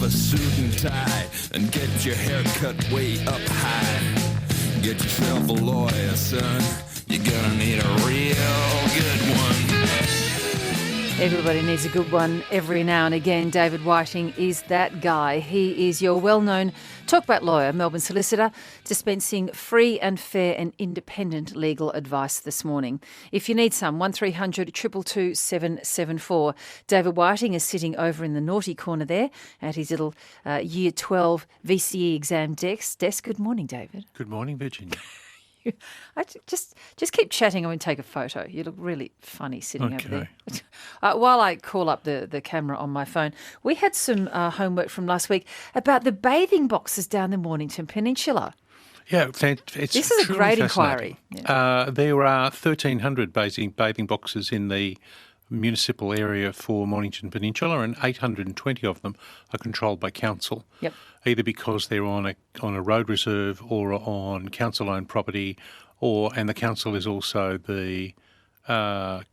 a suit and tie and get your hair cut way up high. Get yourself a lawyer, son. You're gonna need a real good one. Everybody needs a good one every now and again. David Whiting is that guy. He is your well-known talkback lawyer, Melbourne solicitor, dispensing free and fair and independent legal advice this morning. If you need some, 1300 222 774. David Whiting is sitting over in the naughty corner there at his little Year 12 VCE exam desk. Good morning, David. Good morning, Virginia. I just keep chatting. I want to take a photo. You look really funny sitting over there. While I call up the camera on my phone, we had some homework from last week about the bathing boxes down the Mornington Peninsula. Yeah, this is a great inquiry. Yeah. There are 1,300 bathing boxes in the municipal area for Mornington Peninsula, and 820 of them are controlled by council. Yep. Either because they're on a road reserve or on council-owned property, and the council is also the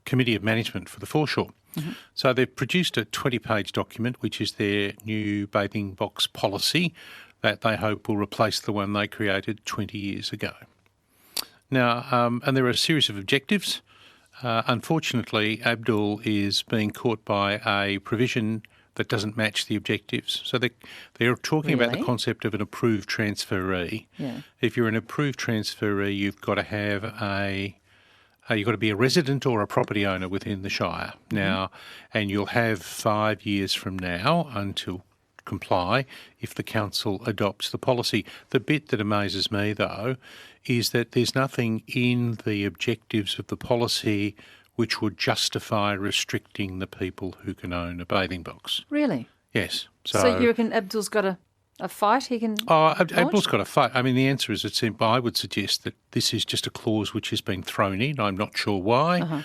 committee of management for the foreshore. Mm-hmm. So they've produced a 20-page document, which is their new bathing box policy that they hope will replace the one they created 20 years ago. Now, and there are a series of objectives. Unfortunately, Abdul is being caught by a provision that doesn't match the objectives. So they're talking about the concept of an approved transferee. Yeah. If you're an approved transferee, you've got to have you've got to be a resident or a property owner within the Shire now, and you'll have 5 years from now until comply if the council adopts the policy. The bit that amazes me, though, is that there's nothing in the objectives of the policy which would justify restricting the people who can own a bathing box. Really? Yes. So you reckon Abdul's got a fight he can Abdul's got a fight. I mean, the answer is it's simple. I would suggest that this is just a clause which has been thrown in. I'm not sure why. Uh-huh.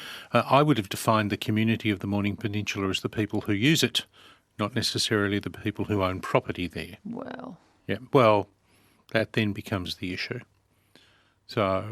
I would have defined the community of the Mornington Peninsula as the people who use it, not necessarily the people who own property there. Well. Yeah. Well, that then becomes the issue. So,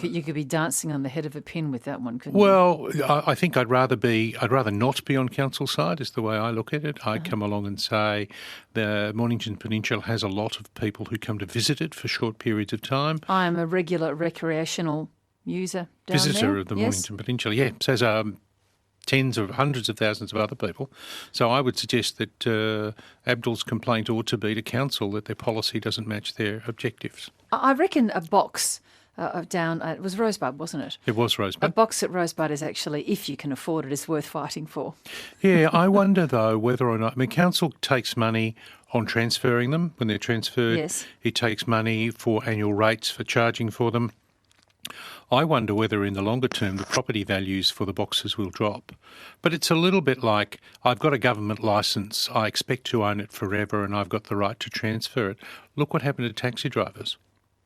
you could be dancing on the head of a pin with that one, couldn't you? Well, I think I'd rather not be on council side, is the way I look at it. I'd come along and say the Mornington Peninsula has a lot of people who come to visit it for short periods of time. I am a regular recreational user down Visitor there. of the Mornington Peninsula, yeah. So as tens of hundreds of thousands of other people. So I would suggest that Abdul's complaint ought to be to council that their policy doesn't match their objectives. I reckon a box down it was Rosebud, wasn't it? It was Rosebud. A box at Rosebud is actually, if you can afford it, is worth fighting for. Yeah, I wonder though whether or not, council takes money on transferring them when they're transferred. Yes. It takes money for annual rates for charging for them. I wonder whether in the longer term the property values for the boxes will drop. But it's a little bit like I've got a government licence, I expect to own it forever and I've got the right to transfer it. Look what happened to taxi drivers.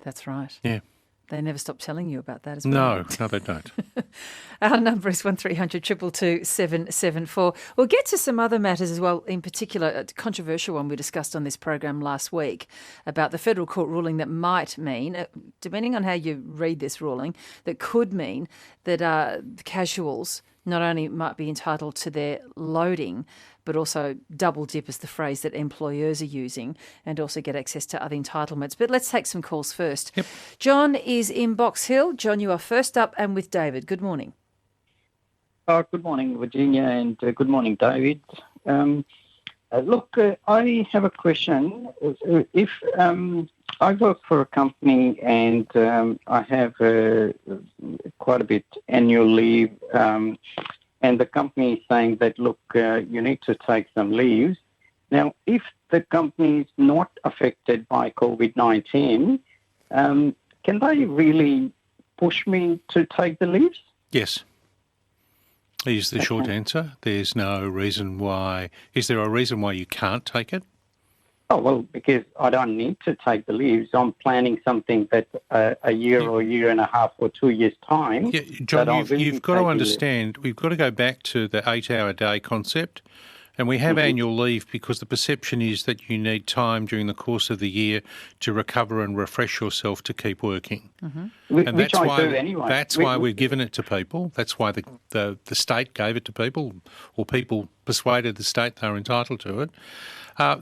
That's right. Yeah. They never stop telling you about that as well. No, they don't. Our number is 1300 222 774. We'll get to some other matters as well, in particular a controversial one we discussed on this program last week about the federal court ruling that might mean, depending on how you read this ruling, that could mean that casuals not only might be entitled to their loading, but also double dip is the phrase that employers are using, and also get access to other entitlements. But let's take some calls first. Yep. John is in Box Hill. John, you are first up and with David. Good morning. Good morning, Virginia, and good morning, David. Look, I have a question. If I work for a company and I have quite a bit annual leave, and the company is saying that, look, you need to take some leaves. Now, if the company is not affected by COVID-19, can they really push me to take the leaves? Yes. Is the short answer. There's no reason why. Is there a reason why you can't take it? Oh, well, because I don't need to take the leaves. I'm planning something that a year or a year and a half or 2 years' time. Yeah, John, you've got to understand, we've got to go back to the 8-hour day concept. And we have annual leave because the perception is that you need time during the course of the year to recover and refresh yourself to keep working. And Which I do anyway. That's why we've given it to people. That's why the state gave it to people, or people persuaded the state they were entitled to it.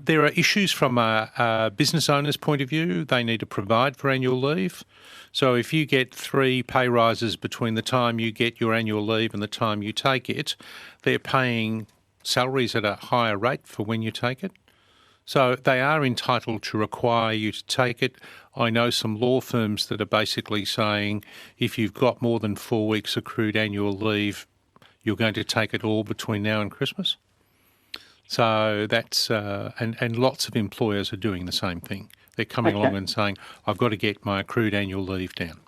There are issues from a business owner's point of view. They need to provide for annual leave. So if you get 3 pay rises between the time you get your annual leave and the time you take it, they're paying salaries at a higher rate for when you take it. So they are entitled to require you to take it. I know some law firms that are basically saying if you've got more than 4 weeks accrued annual leave, you're going to take it all between now and Christmas. So that's, and lots of employers are doing the same thing. They're coming along and saying, I've got to get my accrued annual leave down.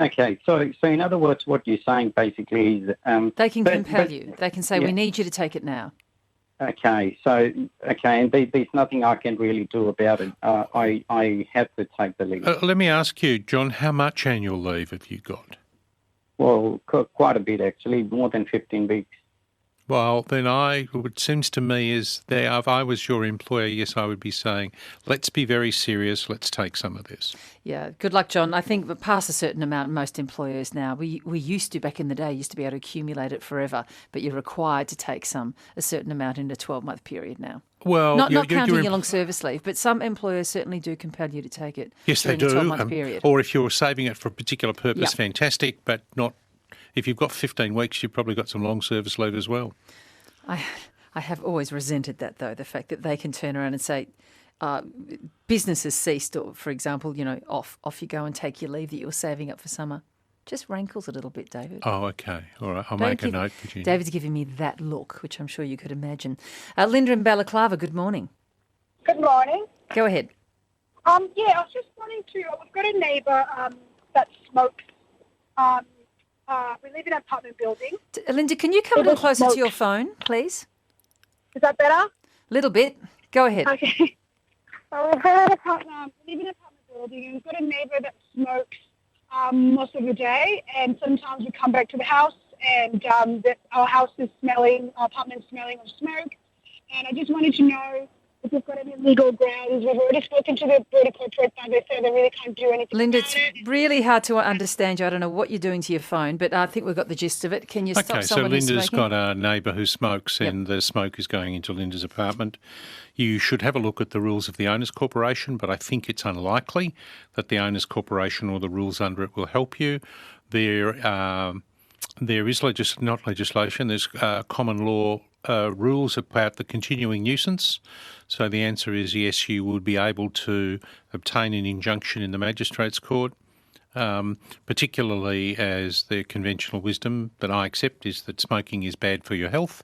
Okay, so in other words, what you're saying basically is... they can compel you. They can say, we need you to take it now. Okay, and there's nothing I can really do about it. I have to take the leave. Let me ask you, John, how much annual leave have you got? Well, quite a bit, actually, more than 15 weeks. Well, then it seems to me is there, if I was your employer, yes, I would be saying, let's be very serious, let's take some of this. Yeah, good luck, John. I think past a certain amount, most employers now, we used to, back in the day, used to be able to accumulate it forever, but you're required to take a certain amount in a 12-month period now. Well, not counting your long service leave, but some employers certainly do compel you to take it. Yes, they do. A 12-month period. Or if you're saving it for a particular purpose, fantastic, but not. If you've got 15 weeks, you've probably got some long service leave as well. I have always resented that, though, the fact that they can turn around and say, business has ceased, or, for example, off you go and take your leave that you're saving up for summer. Just rankles a little bit, David. Oh, okay. All right. I'll make a note, Virginia. David's giving me that look, which I'm sure you could imagine. Linda in Balaclava, good morning. Good morning. Go ahead. I was just wanting to, we've got a neighbour that smokes. We live in an apartment building. Linda, can you come a little closer to your phone, please? Is that better? Little bit. Go ahead. Okay. So we live in an apartment building, and we've got a neighbour that smokes most of the day, and sometimes we come back to the house and our apartment smelling of smoke. And I just wanted to know if we've got any legal grounds. We've already spoken to the Border Corporate Bank. They say they really can't do anything. Linda, about it's really hard to understand you. I don't know what you're doing to your phone, but I think we've got the gist of it. Can you stop someone who's smoking? Okay, so Linda's got a neighbour who smokes and the smoke is going into Linda's apartment. You should have a look at the rules of the Owners Corporation, but I think it's unlikely that the Owners Corporation or the rules under it will help you. There is not legislation, there's common law rules about the continuing nuisance. So the answer is yes, you would be able to obtain an injunction in the Magistrates Court, particularly as the conventional wisdom that I accept is that smoking is bad for your health,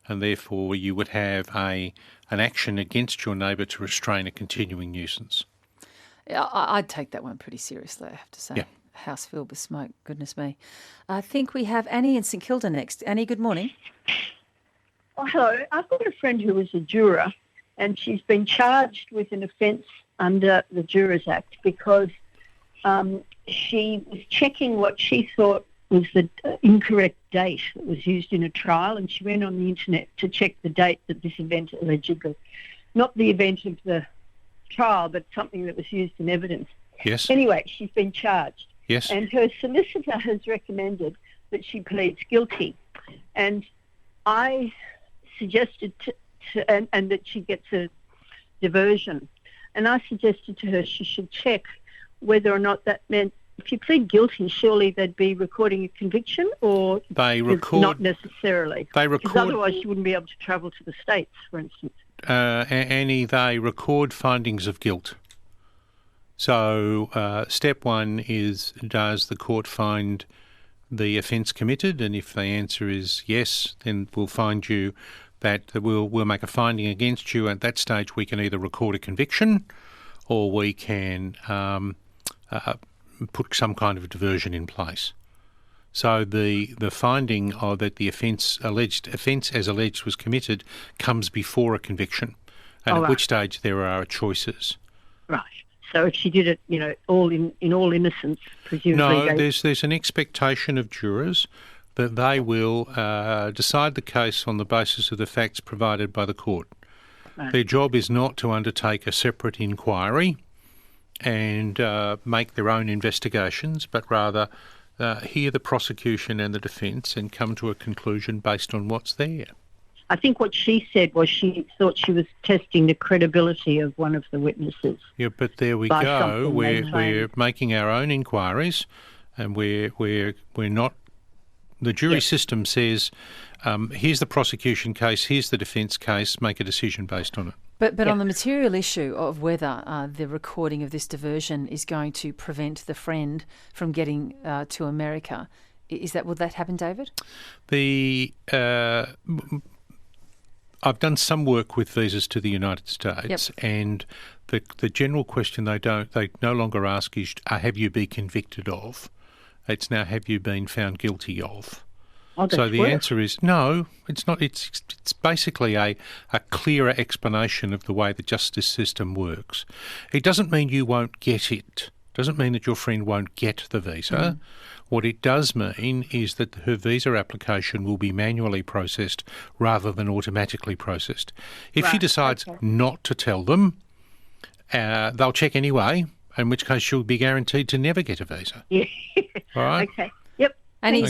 and therefore you would have an action against your neighbour to restrain a continuing nuisance. I'd take that one pretty seriously, I have to say. Yeah. House filled with smoke, goodness me. I think we have Annie in St Kilda next. Annie, good morning. Oh, hello. I've got a friend who was a juror, and she's been charged with an offence under the Jurors Act because she was checking what she thought was the incorrect date that was used in a trial, and she went on the internet to check the date that this event allegedly, not the event of the trial, but something that was used in evidence. Yes. Anyway, she's been charged. Yes. And her solicitor has recommended that she pleads guilty. And I suggested and that she gets a diversion. And I suggested to her she should check whether or not that meant if you plead guilty, surely they'd be recording a conviction, or not necessarily. They record. Because otherwise she wouldn't be able to travel to the States, for instance. Annie, they record findings of guilt. So step one is, does the court find the offence committed? And if the answer is yes, then we'll find you that we'll make a finding against you. At that stage, we can either record a conviction or we can put some kind of diversion in place. So the finding that the offence as alleged was committed comes before a conviction, and at which stage there are choices. Right. So if she did it, all in all innocence, presumably. No, there's an expectation of jurors that they will decide the case on the basis of the facts provided by the court. Right. Their job is not to undertake a separate inquiry and make their own investigations, but rather hear the prosecution and the defence and come to a conclusion based on what's there. I think what she said was she thought she was testing the credibility of one of the witnesses. Yeah, but there we By go. something We're they we're making our own inquiries, and we're not. The jury system says, here's the prosecution case, here's the defence case. Make a decision based on it. But on the material issue of whether the recording of this diversion is going to prevent the friend from getting to America, will that happen, David? I've done some work with visas to the United States, and the general question they no longer ask is, have you been convicted of? It's now, have you been found guilty of? Oh, So the answer is no, it's not. It's basically a clearer explanation of the way the justice system works. It doesn't mean you won't get it. Doesn't mean that your friend won't get the visa. What it does mean is that her visa application will be manually processed rather than automatically processed. If she decides not to tell them, they'll check anyway, in which case she'll be guaranteed to never get a visa. Yeah. All right? Okay. Yep. Annie,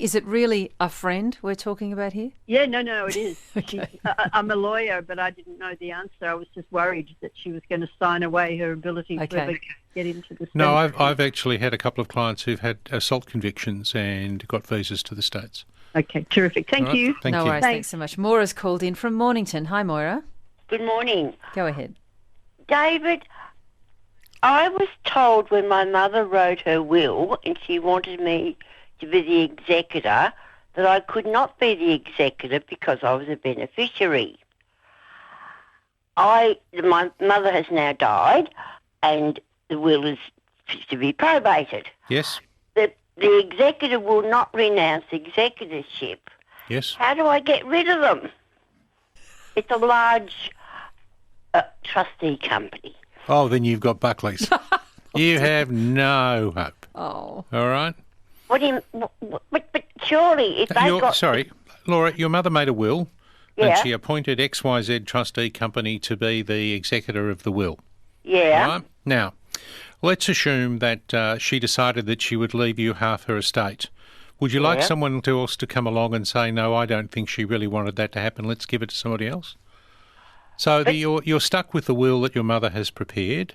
is it really a friend we're talking about here? Yeah, no, it is. Okay. I'm a lawyer, but I didn't know the answer. I was just worried that she was going to sign away her ability to ever get into the States. No, I've actually had a couple of clients who've had assault convictions and got visas to the States. Okay, terrific. Thank you. Thank No you. worries, thanks so much. Maura's called in from Mornington. Hi, Moira. Good morning. Go ahead. David, I was told when my mother wrote her will and she wanted me to be the executor that I could not be the executor because I was a beneficiary. My mother has now died and the will is to be probated. Yes. The executor will not renounce executorship. Yes. How do I get rid of them? It's a large trustee company. Oh, then you've got Buckley's. You have no hope. Oh. All right? What do you... But surely if they got... Sorry, Laura, your mother made a will and Yeah. she appointed XYZ trustee company to be the executor of the will. Yeah. Right? Now, let's assume that she decided that she would leave you half her estate. Would you like someone else to come along and say, no, I don't think she really wanted that to happen, let's give it to somebody else? So you're stuck with the will that your mother has prepared.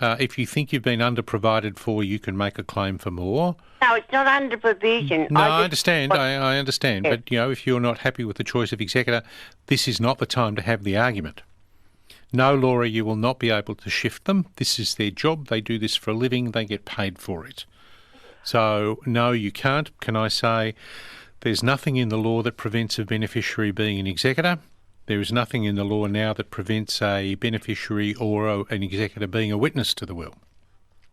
If you think you've been under-provided for, you can make a claim for more. No, it's not under provision. No, I understand. I understand. But, if you're not happy with the choice of executor, this is not the time to have the argument. No, Laura, you will not be able to shift them. This is their job. They do this for a living. They get paid for it. So, no, you can't. Can I say there's nothing in the law that prevents a beneficiary being an executor? There is nothing in the law now that prevents a beneficiary or an executor being a witness to the will.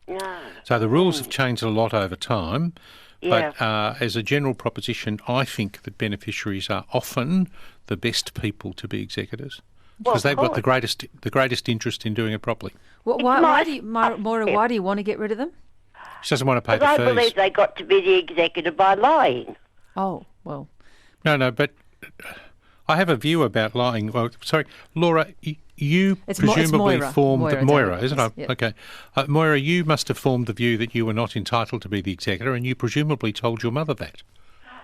No. So the rules have changed a lot over time, but as a general proposition, I think that beneficiaries are often the best people to be executors because they've got the greatest interest in doing it properly. Why do you, Maura, why do you want to get rid of them? She doesn't want to pay the I fees. believe they got to be the executor by lying. Oh, well. No, but I have a view about lying. Well, sorry, Laura, you presumably formed... Moira, isn't it? Yep. Okay. Moira, you must have formed the view that you were not entitled to be the executor and you presumably told your mother that.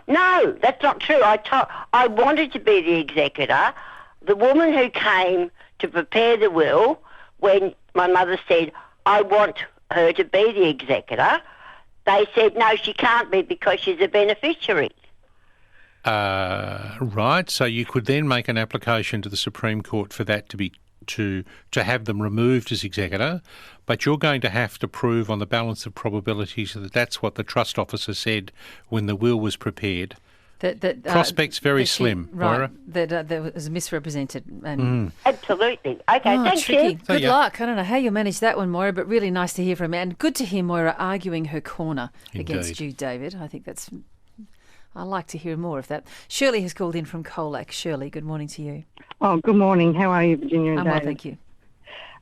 No, that's not true. I wanted to be the executor. The woman who came to prepare the will, when my mother said, I want her to be the executor, they said, no, she can't be because she's a beneficiary. Right. So you could then make an application to the Supreme Court for that to be to have them removed as executor, but you're going to have to prove on the balance of probabilities that that's what the trust officer said when the will was prepared. That Prospects very slim, Moira. That was misrepresented. And Absolutely. Okay, thank tricky. you. Good luck. I don't know how you manage that one, Moira, but really nice to hear from you. And good to hear Moira arguing her corner against you, David. I think that's... I'd like to hear more of that. Shirley has called in from Colac. Shirley, good morning to you. Oh, good morning. How are you, Virginia and I'm well, David? thank you.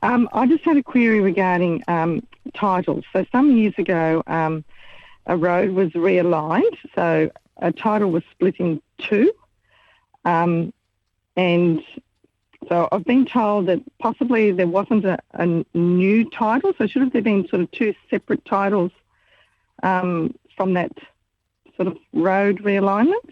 I just had a query regarding titles. So some years ago, a road was realigned, so a title was split in two. And so I've been told that possibly there wasn't a new title, so should have there been sort of two separate titles from that sort of road realignment?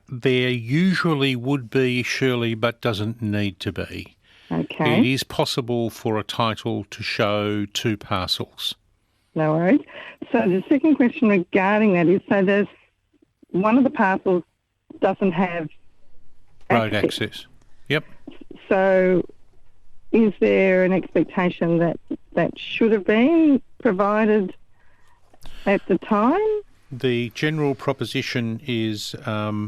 There usually would be, Shirley, but doesn't need to be. Okay. It is possible for a title to show two parcels. No worries. So the second question regarding that is, so there's one of the parcels doesn't have Road access. Yep. So is there an expectation that that should have been provided at the time? The general proposition is The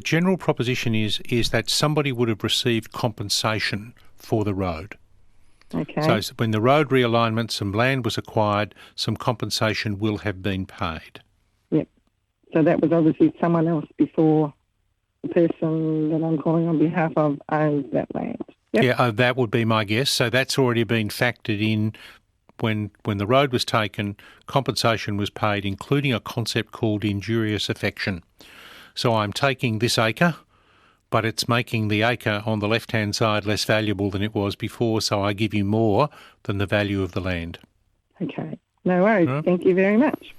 general proposition is that somebody would have received compensation for the road. Okay. So when the road realignment, some land was acquired, some compensation will have been paid. Yep. So that was obviously someone else before the person that I'm calling on behalf of owns that land. Yep. Yeah, that would be my guess. So that's already been factored in when the road was taken, compensation was paid, including a concept called injurious affection. So I'm taking this acre, but it's making the acre on the left-hand side less valuable than it was before, so I give you more than the value of the land. Okay. No worries. Right. Thank you very much.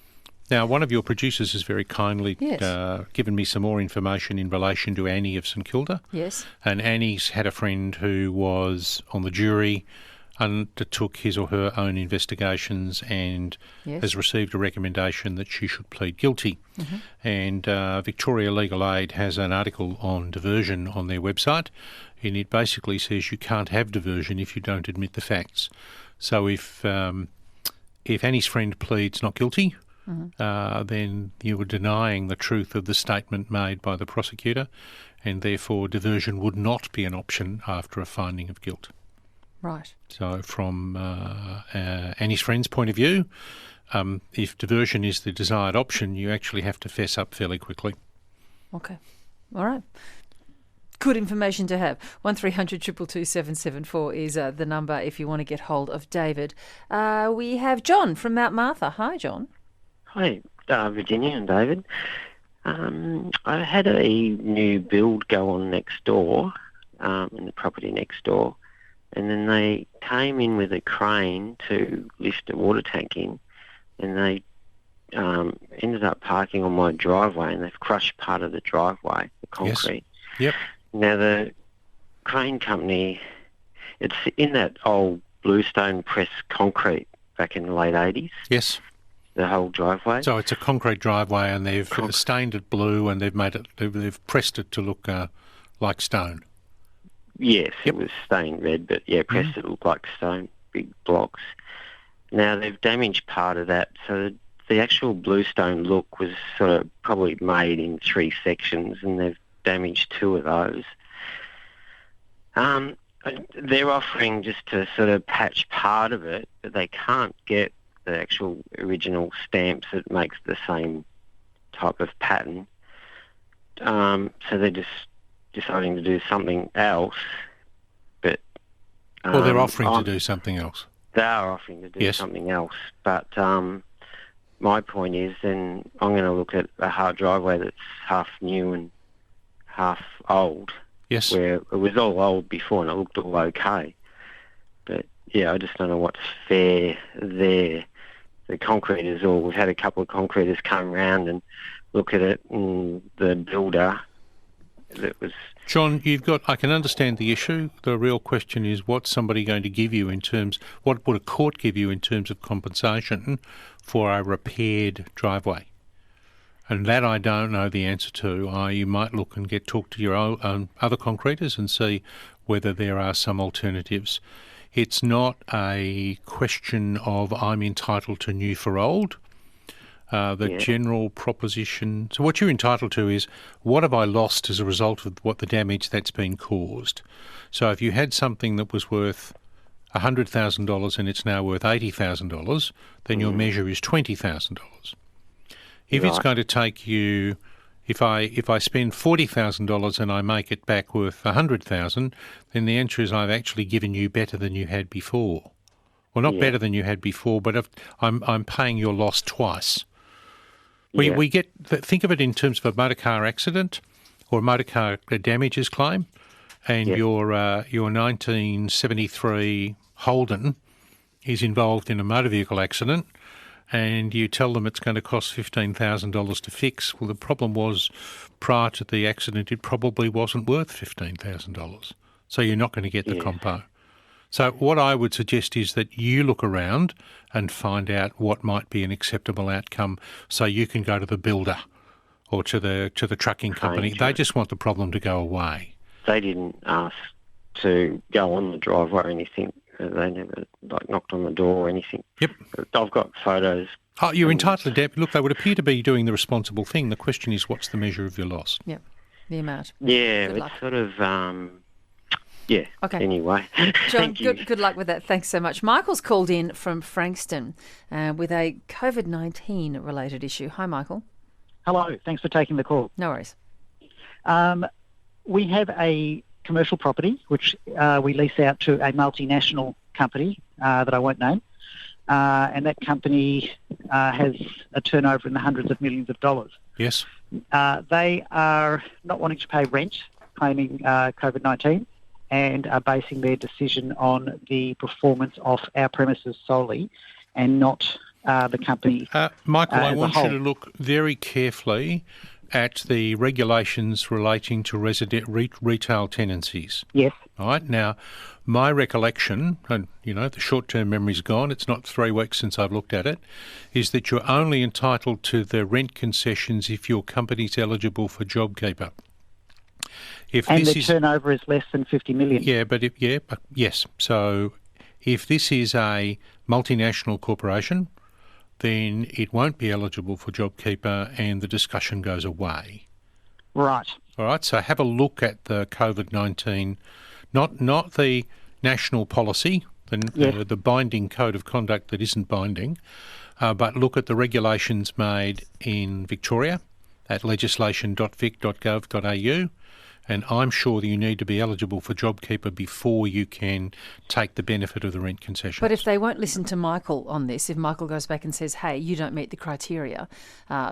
Now, one of your producers has very kindly Yes. given me some more information in relation to Annie of St Kilda. Yes. And Annie's had a friend who was on the jury, undertook his or her own investigations and Yes. has received a recommendation that she should plead guilty. And Victoria Legal Aid has an article on diversion on their website, and it basically says you can't have diversion if you don't admit the facts. So if Annie's friend pleads not guilty, then you were denying the truth of the statement made by the prosecutor, and therefore diversion would not be an option after a finding of guilt. Right. So from Annie's friend's point of view, if diversion is the desired option, you actually have to fess up fairly quickly. Okay. All right. Good information to have. 1300 222 774 is the number if you want to get hold of David. We have John from Mount Martha. Hi, John. Hi, Virginia and David. I had a new build go on next door, in the property next door, and then they came in with a crane to lift a water tank in, and they ended up parking on my driveway, and they've crushed part of the driveway, the concrete. Yep. Now, the crane company, it's in that old bluestone press concrete back in the late 80s. Yes. The whole driveway. So it's a concrete driveway, and they've stained it blue, and they've pressed it to look like stone. Yes, Yep. It was stained red, but pressed it looked like stone, big blocks. Now they've damaged part of that, so the actual bluestone look was sort of probably made in 3 sections, and they've damaged 2 of those. They're offering just to sort of patch part of it, but they can't get the actual original stamps that makes the same type of pattern. So they're just deciding to do something else. But Well, they're offering to do something else. They are offering to do Yes. something else. But my point is then I'm going to look at a hard driveway that's half new and half old, Yes. where it was all old before and it looked all okay. But, I just don't know what's fair there. The concreters, or we've had a couple of concreters come round and look at it, and the builder that was... John, I can understand the issue. The real question is what's somebody going to give you what would a court give you in terms of compensation for a repaired driveway? And that I don't know the answer to. You might look and talk to your own other concreters and see whether there are some alternatives. It's not a question of I'm entitled to new for old. General proposition... So what you're entitled to is what have I lost as a result of what the damage that's been caused? So if you had something that was worth $100,000 and it's now worth $80,000, then your measure is $20,000. If it's going to take you If I spend $40,000 and I make it back worth $100,000, then the answer is I've actually given you better than you had before. Well, not better than you had before, but I'm paying your loss twice. We get think of it in terms of a motor car accident or a motor car damages claim, and your 1973 Holden is involved in a motor vehicle accident, and you tell them it's going to cost $15,000 to fix. Well, the problem was prior to the accident, it probably wasn't worth $15,000. So you're not going to get the compo. So what I would suggest is that you look around and find out what might be an acceptable outcome so you can go to the builder or to the trucking company. They just want the problem to go away. They didn't ask to go on the driveway or anything. They never knocked on the door or anything. Yep. I've got photos. Oh, you're entitled to... Look, they would appear to be doing the responsible thing. The question is, what's the measure of your loss? Yep, the amount. Yeah, Good it's luck. sort of... Okay. Anyway. John, good luck with that. Thanks so much. Michael's called in from Frankston with a COVID-19 related issue. Hi, Michael. Hello. Thanks for taking the call. No worries. We have a commercial property which we lease out to a multinational company that I won't name, and that company has a turnover in the hundreds of millions of dollars. Yes. They are not wanting to pay rent, claiming COVID-19, and are basing their decision on the performance of our premises solely and not the company. Michael, I as a want whole. you to look very carefully at the regulations relating to retail tenancies. Yes. All right. Now, my recollection, and the short-term memory's gone, it's not 3 weeks since I've looked at it, is that you're only entitled to the rent concessions if your company's eligible for JobKeeper. And the turnover is less than 50 million. Yes. So if this is a multinational corporation, then it won't be eligible for JobKeeper and the discussion goes away. Right. All right, so have a look at the COVID-19, not the national policy, the binding code of conduct that isn't binding, but look at the regulations made in Victoria at legislation.vic.gov.au, and I'm sure that you need to be eligible for JobKeeper before you can take the benefit of the rent concessions. But if they won't listen to Michael on this, if Michael goes back and says, hey, you don't meet the criteria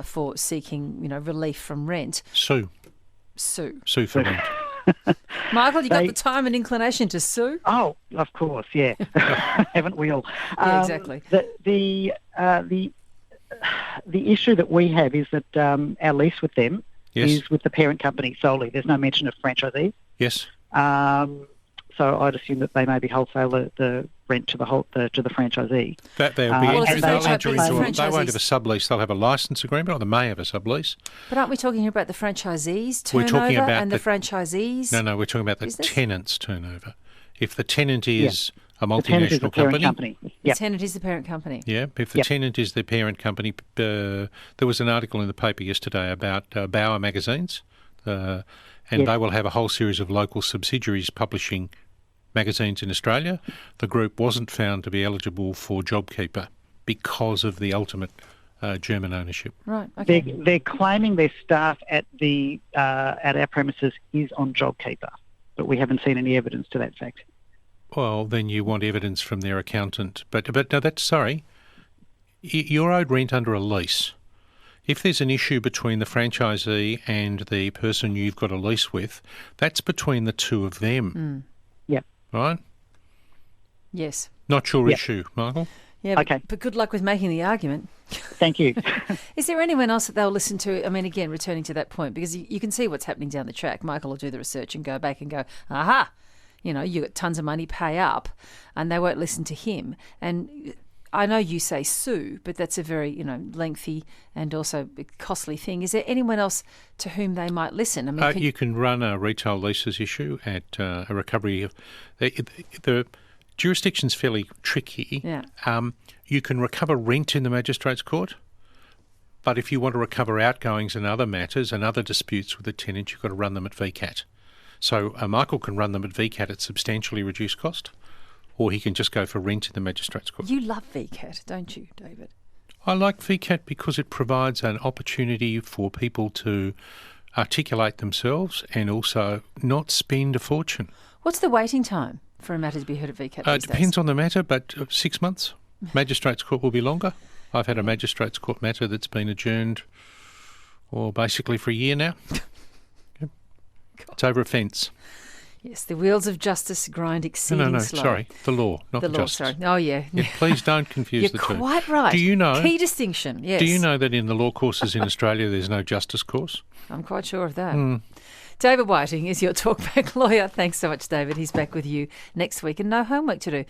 for seeking relief from rent. Sue for rent. Michael, you got the time and inclination to sue? Oh, of course, yeah. Haven't we all? Yeah, exactly. The issue that we have is that our lease with them is with the parent company solely. There's no mention of franchisees. Yes. So I'd assume that they maybe wholesale the rent to the franchisee. That they'll be they won't have a sublease. They'll have a license agreement, or they may have a sublease. But aren't we talking about the franchisees' turnover and the franchisees? No, we're talking about the tenant's turnover. If the tenant is a multinational company. The tenant is the parent company. Yeah, if the tenant is the parent company. There was an article in the paper yesterday about Bauer magazines, and they will have a whole series of local subsidiaries publishing magazines in Australia. The group wasn't found to be eligible for JobKeeper because of the ultimate German ownership. Right. Okay. They're claiming their staff at our premises is on JobKeeper, but we haven't seen any evidence to that fact. Well, then you want evidence from their accountant. But no, you're owed rent under a lease. If there's an issue between the franchisee and the person you've got a lease with, that's between the two of them. Yep. Right? Yes. Not your issue, Michael. Yeah, but good luck with making the argument. Thank you. Is there anyone else that they'll listen to? I mean, again, returning to that point, because you can see what's happening down the track. Michael will do the research and go back and go, aha, you got tons of money, pay up, and they won't listen to him. And I know you say sue, but that's a very, lengthy and also costly thing. Is there anyone else to whom they might listen? I mean, you can run a retail leases issue at a recovery of... The jurisdiction's fairly tricky. Yeah. You can recover rent in the magistrate's court, but if you want to recover outgoings and other matters and other disputes with the tenant, you've got to run them at VCAT. So Michael can run them at VCAT at substantially reduced cost, or he can just go for rent in the magistrate's court. You love VCAT, don't you, David? I like VCAT because it provides an opportunity for people to articulate themselves and also not spend a fortune. What's the waiting time for a matter to be heard at VCAT these It depends on the matter, but 6 months. Magistrates Court will be longer. I've had a Magistrates Court matter that's been adjourned, basically for a year now. It's over a fence. Yes, the wheels of justice grind exceeding slow. Sorry, the law, not the the law, justice. sorry. Oh, yeah. Please don't confuse the two. You're quite right. Do you know? Key distinction, yes. Do you know that in the law courses in Australia there's no justice course? I'm quite sure of that. David Whiting is your talkback lawyer. Thanks so much, David. He's back with you next week and no homework to do.